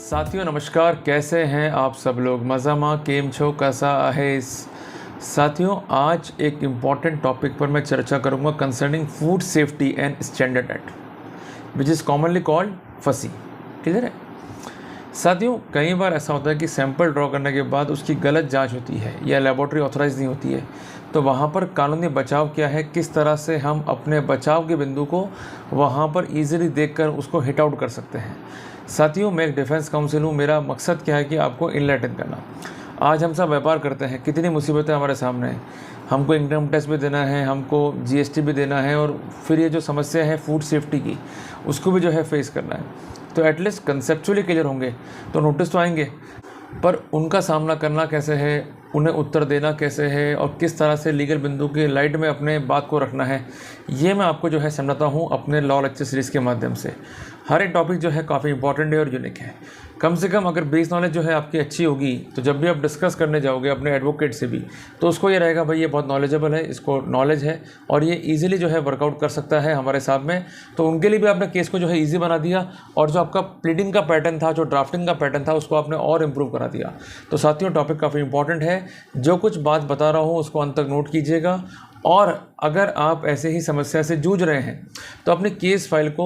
साथियों नमस्कार, कैसे हैं आप सब लोग? मज़ामा केम छो कैसा है? साथियों आज एक इम्पॉर्टेंट टॉपिक पर मैं चर्चा करूंगा concerning food safety and standard act which is commonly called फसी। क्लियर है साथियों? कई बार ऐसा होता है कि सैंपल ड्रॉ करने के बाद उसकी गलत जांच होती है या लेबोरेटरी ऑथराइज नहीं होती है, तो वहाँ पर कानूनी बचाव क्या है, किस तरह से हम अपने बचाव के बिंदु को वहाँ पर ईजिली देखकर उसको हिट आउट कर सकते हैं। साथियों मैं एक डिफेंस काउंसिल हूँ, मेरा मकसद क्या है कि आपको इनलाइटन करना। आज हम सब व्यापार करते हैं, कितनी मुसीबतें हमारे सामने हैं, हमको इनकम टैक्स भी देना है, हमको जीएसटी भी देना है, और फिर ये जो समस्या है फूड सेफ्टी की उसको भी जो है फेस करना है। तो एटलीस्ट कंसेप्चुअली क्लियर होंगे तो नोटिस तो आएंगे, पर उनका सामना करना कैसे है, उन्हें उत्तर देना कैसे है और किस तरह से लीगल बिंदु के लाइट में अपने बात को रखना है, ये मैं आपको जो है समझाता हूँ अपने लॉ लेक्चर सीरीज़ के माध्यम से। हर एक टॉपिक जो है काफ़ी इंपॉर्टेंट है और यूनिक है। कम से कम अगर बेस नॉलेज जो है आपकी अच्छी होगी तो जब भी आप डिस्कस करने जाओगे अपने एडवोकेट से भी, तो उसको ये रहेगा भाई ये बहुत नॉलेजेबल है, इसको नॉलेज है और ये इजीली जो है वर्कआउट कर सकता है हमारे साथ में। तो उनके लिए भी आपने केस को जो है ईजी बना दिया, और जो आपका प्लीडिंग का पैटर्न था, जो ड्राफ्टिंग का पैटर्न था, उसको आपने और इम्प्रूव करा दिया। तो साथियों टॉपिक काफ़ी इंपॉर्टेंट है, जो कुछ बात बता रहा हूँ उसको अंत तक नोट कीजिएगा। और अगर आप ऐसे ही समस्या से जूझ रहे हैं तो अपने केस फाइल को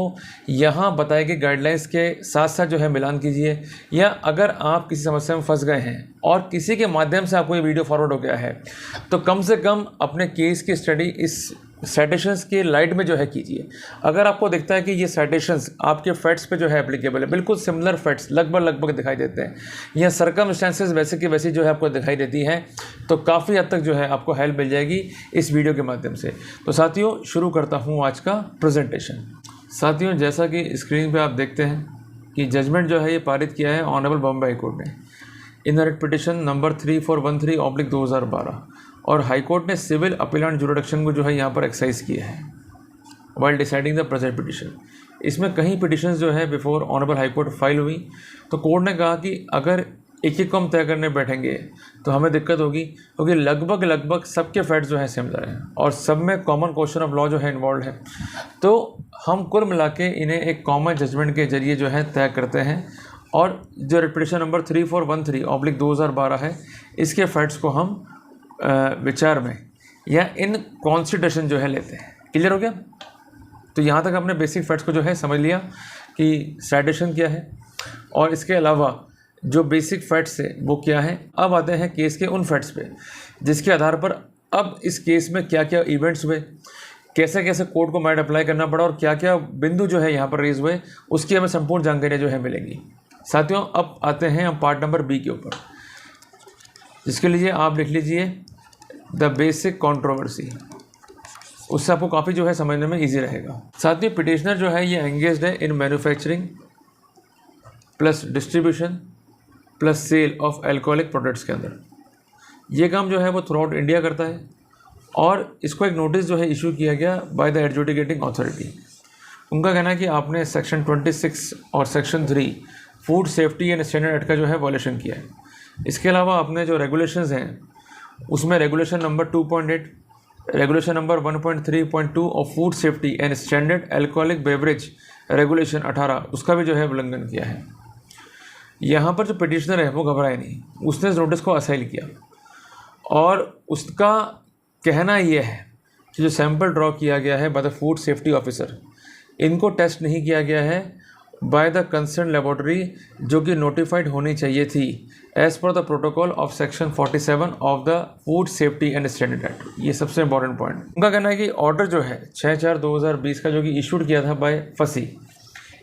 यहाँ बताए गए गाइडलाइंस के साथ साथ जो है मिलान कीजिए, या अगर आप किसी समस्या में फंस गए हैं और किसी के माध्यम से आपको ये वीडियो फॉरवर्ड हो गया है, तो कम से कम अपने केस की स्टडी इस साइटेशंस के लाइट में जो है कीजिए। अगर आपको दिखता है कि ये साइटेशंस आपके फैक्ट्स पे जो है एप्लीकेबल है, बिल्कुल सिमिलर फैक्ट्स लगभग दिखाई देते हैं, या सर्कमस्टेंसेस वैसे की वैसी जो है आपको दिखाई देती हैं, तो काफ़ी हद तक जो है आपको हेल्प मिल जाएगी इस वीडियो के माध्यम से। तो साथियों शुरू करता हूँ आज का प्रेजेंटेशन। साथियों जैसा कि स्क्रीन पर आप देखते हैं कि जजमेंट जो है ये पारित किया है ऑनरेबल बॉम्बे हाई कोर्ट ने इन रिट पिटिशन नंबर 3413/2012, और हाई कोर्ट ने सिविल अपीलेंट जुरिडिक्शन को जो है यहाँ पर एक्सरसाइज किया है while deciding the present petition. इसमें कई पिटिशन जो है before honourable high court file हुई, तो कोर्ट ने कहा कि अगर एक एक को हम तय करने बैठेंगे तो हमें दिक्कत होगी, क्योंकि लगभग सबके फैक्ट्स जो है सिमिलर हैं और सब में कॉमन क्वेश्चन ऑफ लॉ जो है इन्वॉल्व है। तो हम कुल मिला के इन्हें एक कॉमन जजमेंट के जरिए जो है तय करते हैं, और जो रिट पिटिशन नंबर 3413/2012 है, इसके फैक्ट्स को हम विचार में या इन कॉन्सिडरेशन जो है लेते हैं। क्लियर हो गया? तो यहाँ तक हमने बेसिक फैक्ट्स को जो है समझ लिया कि साइटेशन क्या है, और इसके अलावा जो बेसिक फैक्ट्स है वो क्या है। अब आते हैं केस के उन फैक्ट्स पे जिसके आधार पर अब इस केस में क्या क्या इवेंट्स हुए, कैसे कैसे कोर्ट को मैट अप्लाई करना पड़ा, और क्या क्या बिंदु जो है यहाँ पर रेज हुए, उसकी हमें संपूर्ण जानकारियाँ जो है मिलेंगी। साथियों अब आते हैं हम पार्ट नंबर बी के ऊपर, जिसके लिए आप लिख लीजिए द बेसिक कंट्रोवर्सी। उससे आपको काफ़ी जो है समझने में इजी रहेगा। साथियों पिटिशनर जो है ये एंगेज्ड है in manufacturing plus distribution plus sale of alcoholic products के अंदर। ये काम जो है वो थ्रू आउट इंडिया करता है, और इसको एक नोटिस जो है इशू किया गया बाय द एडजुडिकेटिंग अथॉरिटी। उनका कहना है कि आपने सेक्शन 26 और section 3 food safety and standard act का जो है वॉयलेशन किया है। इसके अलावा अपने जो रेगुलेशंस हैं उसमें regulation number 2.8, regulation number 1.3.2 of food safety and standard alcoholic beverage regulation 18, उसका भी जो है उल्लंघन किया है। यहाँ पर जो पिटिशनर है वो घबराए नहीं, उसने इस नोटिस को असाइल किया, और उसका कहना यह है कि जो सैंपल ड्रॉ किया गया है bye the food safety officer, इनको टेस्ट नहीं किया गया है बाय द कंसर्न लेबोरेटरी, जो कि नोटिफाइड होनी चाहिए थी as per the protocol of section 47 of the food safety and standard act. ये सबसे इंपॉर्टेंट पॉइंट। उनका कहना है कि ऑर्डर जो है 6/4/2020 का जो कि इशूड किया था बाय फसी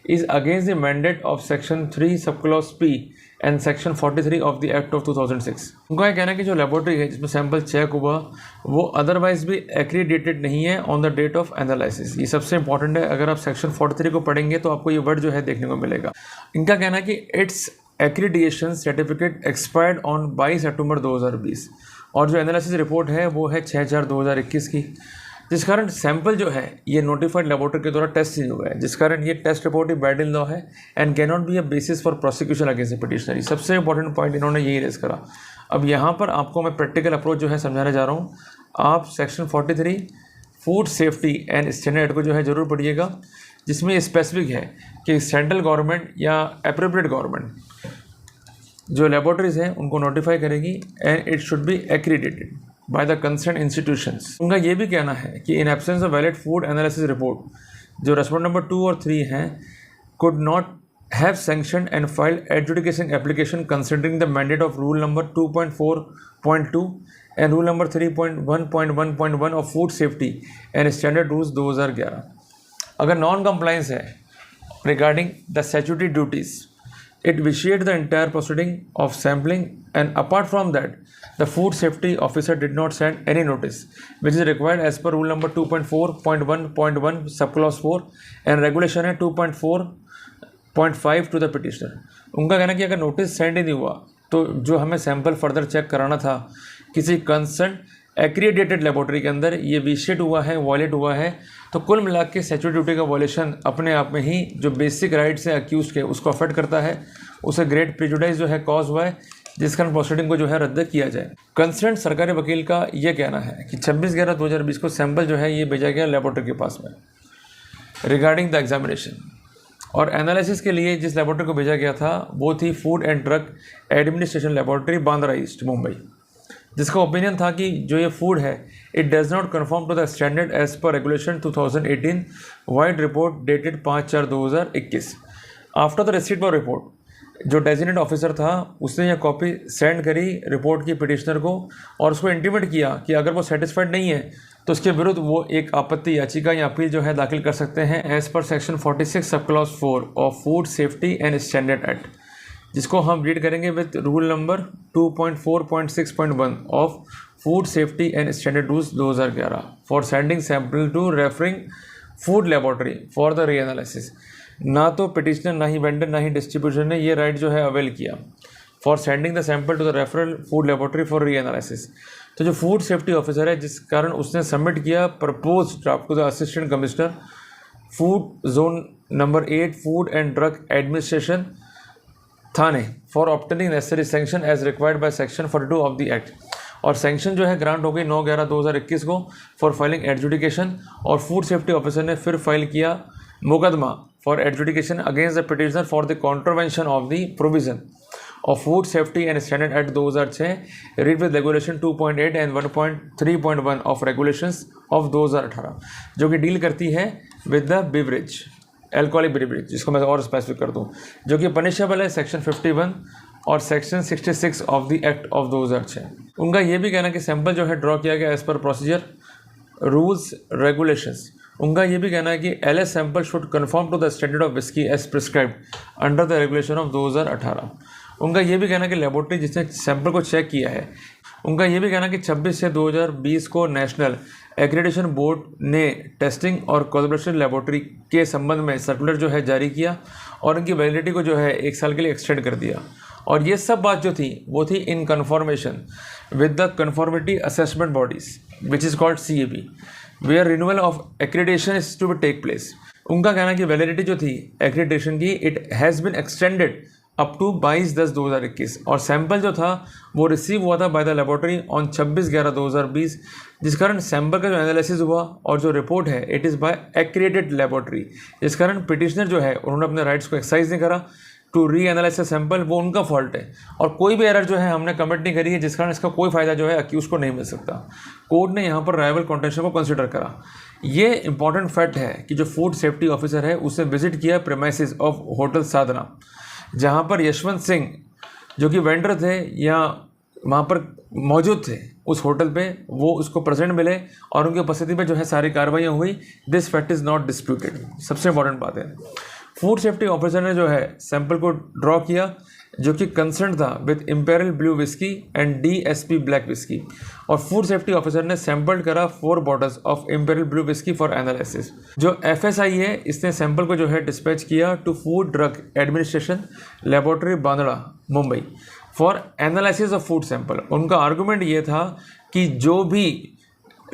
is against the mandate of section 3 sub clause P and section 43 of the act of 2006। उनका यह कहना है कि जो लेबोरेटरी है जिसमें सैंपल चेक हुआ वो अदरवाइज भी एक्रीडेटेड नहीं है on the date of analysis. ये सबसे इंपॉर्टेंट है, अगर आप सेक्शन 43 को पढ़ेंगे तो आपको ये वर्ड जो है देखने को मिलेगा। इनका कहना है कि it's accreditation certificate expired on 22 अक्टूबर 2020, और जो एनालिसिस रिपोर्ट है वो है 6/4/2021 की, जिस कारण सैंपल जो है ये नोटिफाइड लेबोरेटरी के द्वारा टेस्ट नहीं हुआ है, जिस कारण ये टेस्ट रिपोर्ट ही बैड इन लॉ है and can not be a basis for prosecution against the petitioner. सबसे इंपॉर्टेंट पॉइंट इन्होंने यही रेज करा। अब यहाँ पर आपको मैं प्रैक्टिकल अप्रोच जो है समझाने जा रहा हूँ। आप section 43 food safety and standard को जो है ज़रूर पढ़िएगा, जिसमें स्पेसिफिक है कि सेंट्रल गवर्नमेंट या अप्रोप्रिएट गवर्नमेंट जो लेबोरेटरीज हैं उनको नोटिफाई करेगी and it should be accredited by the concern institutions. उनका ये भी कहना है कि in absence of valid food analysis report जो रेस्पोंड नंबर 2 और 3 हैं could not have sanctioned and filed adjudication application considering the mandate of rule number 2.4.2 and rule number 3.1.1.1 of food safety and standard rules 2011। अगर non compliance है regarding the statutory duties, it vitiated the entire proceeding of sampling, and apart from that the food safety officer did not send any notice which is required as per rule number 2.4.1.1 subclause 4 and regulation है 2.4.5 to the petitioner. उनका कहना कि अगर notice send ही नहीं हुआ तो जो हमें सैंपल फर्दर चेक कराना था किसी कंसर्न एक्रीडेटेड लेबोरेटरी के अंदर ये विशिएट हुआ है, वॉयलेट हुआ है, तो कुल मिला के स्टैट्यूटरी ड्यूटी का वॉयलेशन अपने आप में ही जो बेसिक राइट से अक्यूज के उसको अफेक्ट करता है, उसे ग्रेट प्रेजुडाइज जो है कॉज हुआ है, जिस कारण प्रोसीडिंग को जो है रद्द किया जाए। कंसर्न सरकारी वकील का ये कहना है कि 26/11/2020 को सैंपल जो है ये भेजा गया लेबोरेटरी के पास में रिगार्डिंग द एग्जामिनेशन, और एनालिसिस के लिए जिस लेबोरेटरी को भेजा गया था वो थी food and drug administration laboratory Bandra east Mumbai, जिसका ओपिनियन था कि जो ये फूड है it does not confirm to the standard as per regulation 2018 vide report dated 5/4/2021। After the receipt of report जो डेजिग्नेट ऑफिसर था उसने यह कॉपी सेंड करी रिपोर्ट की पिटिशनर को और उसको इंटीमेट किया कि अगर वो सेटिस्फाइड नहीं है तो उसके विरुद्ध वो एक आपत्ति याचिका या अपील जो है दाखिल कर सकते हैं as per section 46 sub clause 4 of food safety and standard act, जिसको हम रीड करेंगे with rule number 2.4.6.1 of food safety and standard rules 2011 for sending sample to referring food laboratory for the reanalysis. ना तो petitioner, ना ही vendor, ना ही distributor ने ये right जो है अवेल किया for sending the sample to the referral food laboratory for reanalysis. तो जो फूड सेफ्टी ऑफिसर है जिस कारण उसने सबमिट किया propose draft to the assistant commissioner food zone number 8 food and drug administration Thane for obtaining necessary sanction as required by section 42 of the act, और sanction जो है ग्रांट हो गई 9/11/2021 को फॉर फाइलिंग एडजुडिकेशन, और फूड सेफ्टी ऑफिसर ने फिर file किया मुकदमा for adjudication against the petitioner for the contravention of the provision of food safety and standard act 2006 read with regulation 2.8 and 1.3.1 of regulations of 2018, जो कि deal करती है with the beverage alcoholic beverage, जिसको मैं और specific कर दूं, जो कि पनिशेबल है सेक्शन 51 और section 66 of the act of 2006। उनका ये भी कहना कि सैंपल जो है ड्रॉ किया गया as per procedure rules regulations. उनका ये भी कहना है कि LS sample should confirm to the standard of whisky as prescribed under the regulation of 2018। उनका ये भी कहना कि लेबोरेटरी जिसने सैंपल को चेक किया है, उनका ये भी कहना कि 26 से 2020 को नेशनल एक्रेडिटेशन बोर्ड ने टेस्टिंग और कोलैबोरेशन लेबोरेटरी के संबंध में सर्कुलर जो है जारी किया और उनकी वैलिडिटी को जो है 1 साल के लिए एक्सटेंड कर दिया, और ये सब बात जो थी वो थी in conformation with the conformity assessment bodies which is called CAB where renewal of accreditation is to be take place. उनका कहना कि वैलिडिटी जो थी एक्रेडिटेशन की it has been extended up to 22/10/2021, और सैंपल जो था वो रिसीव हुआ था बाय द लेबोरेटरी ऑन 26/11/2020, जिस कारण सैंपल का जो एनालिसिस हुआ और जो रिपोर्ट है it is by accredited laboratory, जिस कारण पिटिशनर जो है उन्होंने अपने राइट्स को एक्सरसाइज नहीं करा टू री एनालाइज सैंपल, वो उनका फॉल्ट है, और कोई भी एरर जो है हमने कमिट नहीं करी है, जिस कारण इसका कोई फ़ायदा जो है अक्यूज को नहीं मिल सकता। कोर्ट ने यहाँ पर राइवल कॉन्टेंशन को कंसिडर करा। ये इंपॉर्टेंट फैक्ट है कि जो फूड सेफ्टी ऑफिसर है उसने विजिट किया प्रेमाइसिस ऑफ होटल साधना, जहाँ पर यशवंत सिंह जो कि वेंडर थे या वहाँ पर मौजूद थे उस होटल पे, वो उसको प्रेजेंट मिले और उनकी उपस्थिति में जो है सारी कार्रवाइयाँ हुई। This fact is not disputed. सबसे इंपॉर्टेंट बात है फूड सेफ्टी ऑफिसर ने जो है सैंपल को ड्रॉ किया जो कि कंसर्न था with imperial blue whisky and DSP black whisky, और फूड सेफ्टी ऑफिसर ने सैंपल करा 4 bottles of imperial blue whisky for analysis. जो FSI है इसने सैंपल को जो है डिस्पैच किया to food drug administration laboratory Bandra Mumbai for analysis of food sample. उनका आर्गूमेंट ये था कि जो भी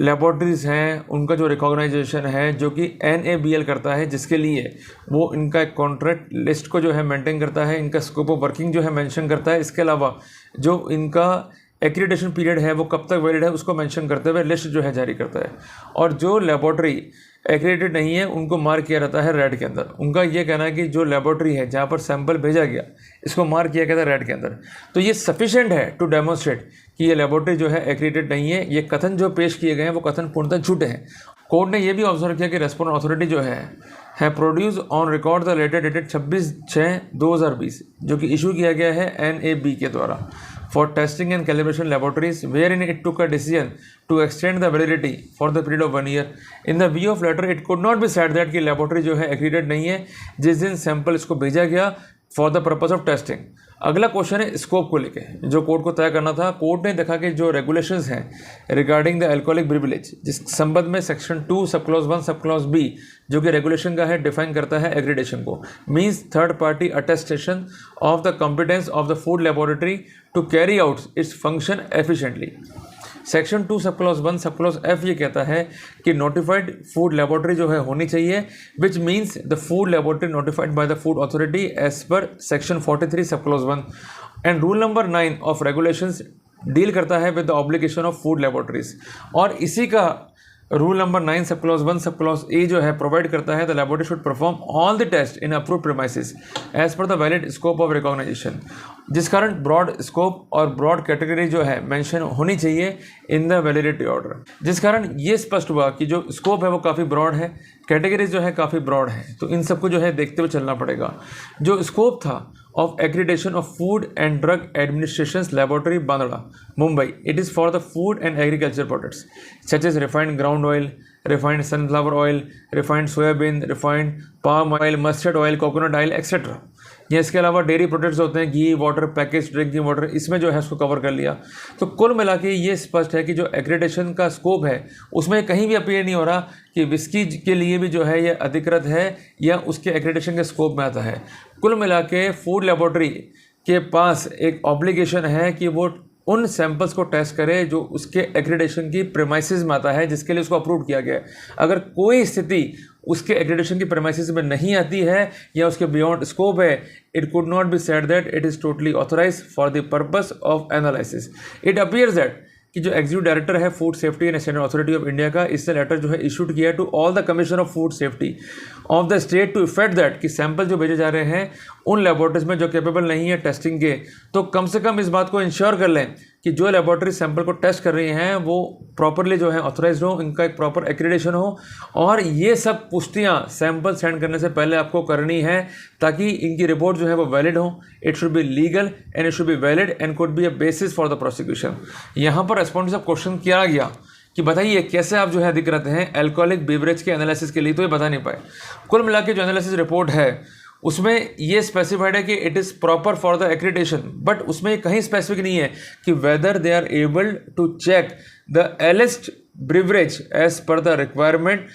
लेबोरेटरीज़ हैं उनका जो रिकॉग्नाइजेशन है जो कि NABL करता है, जिसके लिए वो इनका एक कॉन्ट्रैक्ट लिस्ट को जो है मेंटेन करता है, इनका स्कोप ऑफ वर्किंग जो है मेंशन करता है, इसके अलावा जो इनका एक्रीडिटेशन पीरियड है वो कब तक वैलिड है उसको मेंशन करते हुए लिस्ट जो है जारी करता है। और जो लेबोरेटरी एक्रेडिटेड नहीं है उनको मार्क किया रहता है रेड के अंदर। उनका ये कहना है कि जो लेबोरेटरी है जहाँ पर सैंपल भेजा गया इसको मार्क किया गया था रेड के अंदर। तो ये सफिशिएंट है टू डेमोन्स्ट्रेट कि ये लेबोरेटरी जो है एक्रेडिटेड नहीं है। ये कथन जो पेश किए गए हैं वो कथन पूर्णतः झूठे हैं। कोर्ट ने यह भी ऑब्जर्व किया कि रेस्पोंडेंट अथॉरिटी जो है produce on record the letter dated 26/6/2020 जो कि इशू किया गया है NAB के द्वारा for testing and calibration laboratories wherein it took a decision to extend the validity for the period of 1 year. In the view of letter it could not be said that कि laboratory जो है एक्रीडेड नहीं है जिस दिन sample इसको भेजा गया for the purpose of testing. अगला क्वेश्चन है स्कोप को लेके जो कोर्ट को तय करना था। कोर्ट ने देखा कि जो रेगुलेशंस हैं रिगार्डिंग द अल्कोहलिक ब्रिविलेज जिस संबंध में section 2 sub clause 1 sub clause B जो कि रेगुलेशन का है डिफाइन करता है एक्रेडिटेशन को, means third party attestation of the competence of the food laboratory to carry out its function efficiently. Section 2 sub clause 1 sub clause F ये कहता है कि नोटिफाइड फूड लेबोरेटरी जो है होनी चाहिए which means the food laboratory notified by the food authority as per section 43 sub clause 1 and rule number 9 of regulations deal करता है with the obligation of food laboratories. और इसी का रूल नंबर 9 सब क्लॉज 1 सब क्लॉज A जो है provide करता है the laboratory should perform all the test in approved premises as per the valid scope of recognisation. जिस कारण ब्रॉड स्कोप और ब्रॉड कैटेगरी जो है मेंशन होनी चाहिए इन द वैलिडिटी ऑर्डर। जिस कारण ये स्पष्ट हुआ कि जो स्कोप है वो काफ़ी ब्रॉड है, कैटेगरी जो है काफ़ी ब्रॉड है, तो इन सबको जो है देखते हुए चलना पड़ेगा। जो स्कोप था of accreditation of Food and Drug Administration's Laboratory Bandra, Mumbai. It is for the food and agriculture products such as refined ground oil, refined sunflower oil, refined soybean, refined palm oil, mustard oil, coconut oil, etc. या इसके अलावा dairy products होते हैं घी, water, package drinking water, इसमें जो है उसको cover कर लिया। तो कुल मिला के ये स्पष्ट है कि जो एक्रेडिटेशन का स्कोप है उसमें कहीं भी अपीयर नहीं हो रहा कि विस्की के लिए भी जो है ये अधिकृत है या उसके एक्रेडिटेशन के स्कोप में आता है। कुल मिला के फूड लेबोरेटरी के पास एक ऑब्लिगेशन है कि वो उन सैंपल्स को टेस्ट करे जो उसके एक्रेडिटेशन की प्रेमाइसिस में आता है जिसके लिए उसको अप्रूव किया गया है। अगर कोई स्थिति उसके एक्रेडिटेशन की प्रेमाइसिस में नहीं आती है या उसके बियॉन्ड स्कोप है, it could not be said that it is totally authorise for the purpose of analysis. It appears that कि जो एग्जीक्यूटिव डायरेक्टर है food safety and standard authority of India का, इससे लेटर जो है इशूड किया to all the commission of food safety of the state to effect that कि sample जो भेजे जा रहे हैं उन लेबोरेटरीज में जो कैपेबल नहीं है टेस्टिंग के, तो कम से कम इस बात को इंश्योर कर लें कि जो लेबोरेटरी सैंपल को टेस्ट कर रही हैं वो प्रॉपरली जो है ऑथराइज्ड हो, इनका एक प्रॉपर एक्रेडिटेशन हो। और ये सब पुष्टियाँ सैंपल सेंड करने से पहले आपको करनी है ताकि इनकी रिपोर्ट जो है वो वैलिड हो। It should be legal and it should be valid and could be a basis for the prosecution. यहाँ पर रेस्पॉन्स ऑफ क्वेश्चन किया गया कि बताइए कैसे आप जो है अधिकृत हैं अल्कोहलिक बेवरेज के एनालिसिस के लिए, तो ये बता नहीं पाए। कुल मिला के जो एनालिसिस रिपोर्ट है उसमें ये स्पेसिफाइड है कि it is proper for the accreditation, but उसमें कहीं स्पेसिफिक नहीं है कि whether they are able to check the एलिस्ट beverage as per the requirement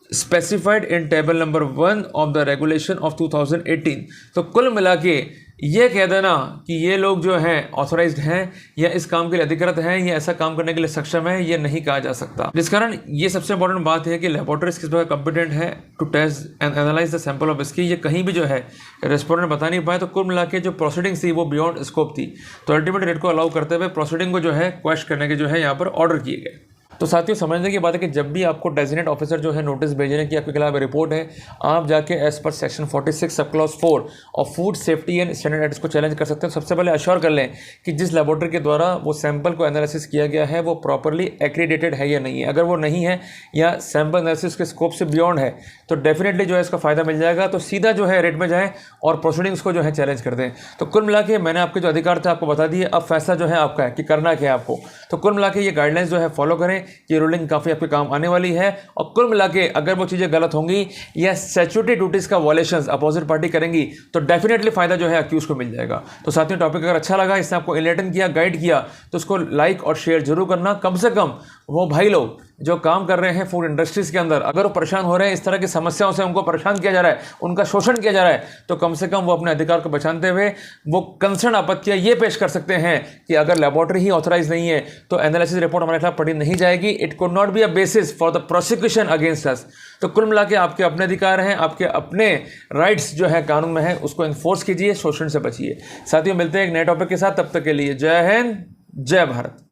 specified in table number 1 of the regulation of 2018। तो कुल मिला के ये कह देना कि ये लोग जो हैं ऑथोराइज्ड हैं या इस काम के लिए अधिकृत हैं या ऐसा काम करने के लिए सक्षम है, ये नहीं कहा जा सकता। जिस कारण ये सबसे इंपॉर्टेंट बात है कि लेबोरेटरीज किस प्रकार कॉम्पिटेंट है to test and analyse the sample of whisky, ये कहीं भी जो है रेस्पोंडेंट बता नहीं पाए। तो कुल मिला के जो प्रोसीडिंग थी वो बियॉन्ड स्कोप थी, तो अल्टीमेट रेट को अलाउ करते हुए प्रोसीडिंग को जो है क्वेश्चन करने के जो है यहाँ पर ऑर्डर किए गए। तो साथियों समझने की बात है कि जब भी आपको डेजिग्नेट ऑफिसर जो है नोटिस भेजने की आपके खिलाफ रिपोर्ट है, आप जाके as per section 46 sub clause 4 और food safety and standard act को चैलेंज कर सकते हैं। सबसे पहले अश्योर कर लें कि जिस लेबोरेटरी के द्वारा वो सैंपल को एनालिसिस किया गया है वो प्रॉपरली एक्रेडिटेड है या नहीं है। अगर वो नहीं है या सैंपल एनालिसिस के स्कोप से बियॉन्ड है तो डेफिनेटली जो है इसका फ़ायदा मिल जाएगा। तो सीधा जो है रेट में जाएँ और प्रोसीडिंग्स को जो है चैलेंज कर दें। तो कुल मिला के मैंने आपके जो अधिकार थे आपको बता दिए, अब फैसला जो है आपका है कि करना क्या है आपको। तो कुल मिला के ये गाइडलाइंस जो है फॉलो करें, ये रूलिंग काफ़ी आपके काम आने वाली है। और कुल मिला के अगर वो चीज़ें गलत होंगी या स्टैट्यूटरी ड्यूटीज़ का वॉयलेशंस अपोजिट पार्टी करेंगी तो डेफिनेटली फायदा जो है अक्यूज को मिल जाएगा। तो साथियों टॉपिक अगर अच्छा लगा, इसने आपको इनलाइटन किया, गाइड किया, तो उसको लाइक और शेयर जरूर करना। कम से कम वो भाई लोग जो काम कर रहे हैं फूड इंडस्ट्रीज़ के अंदर, अगर वो परेशान हो रहे हैं, इस तरह की समस्याओं से उनको परेशान किया जा रहा है, उनका शोषण किया जा रहा है, तो कम से कम वो अपने अधिकार को बचाते हुए वो कंसर्न आपत्तियाँ ये पेश कर सकते हैं कि अगर लेबोरेटरी ही ऑथराइज नहीं है तो एनालिसिस रिपोर्ट हमारे खिलाफ पढ़ी नहीं जाएगी। It could not be a basis for the prosecution against us. तो कुल मिला के आपके अपने अधिकार हैं, आपके अपने राइट्स जो है कानून में है, उसको इन्फोर्स कीजिए, शोषण से बचिए। साथियों मिलते हैं एक नए टॉपिक के साथ, तब तक के लिए जय हिंद, जय भारत।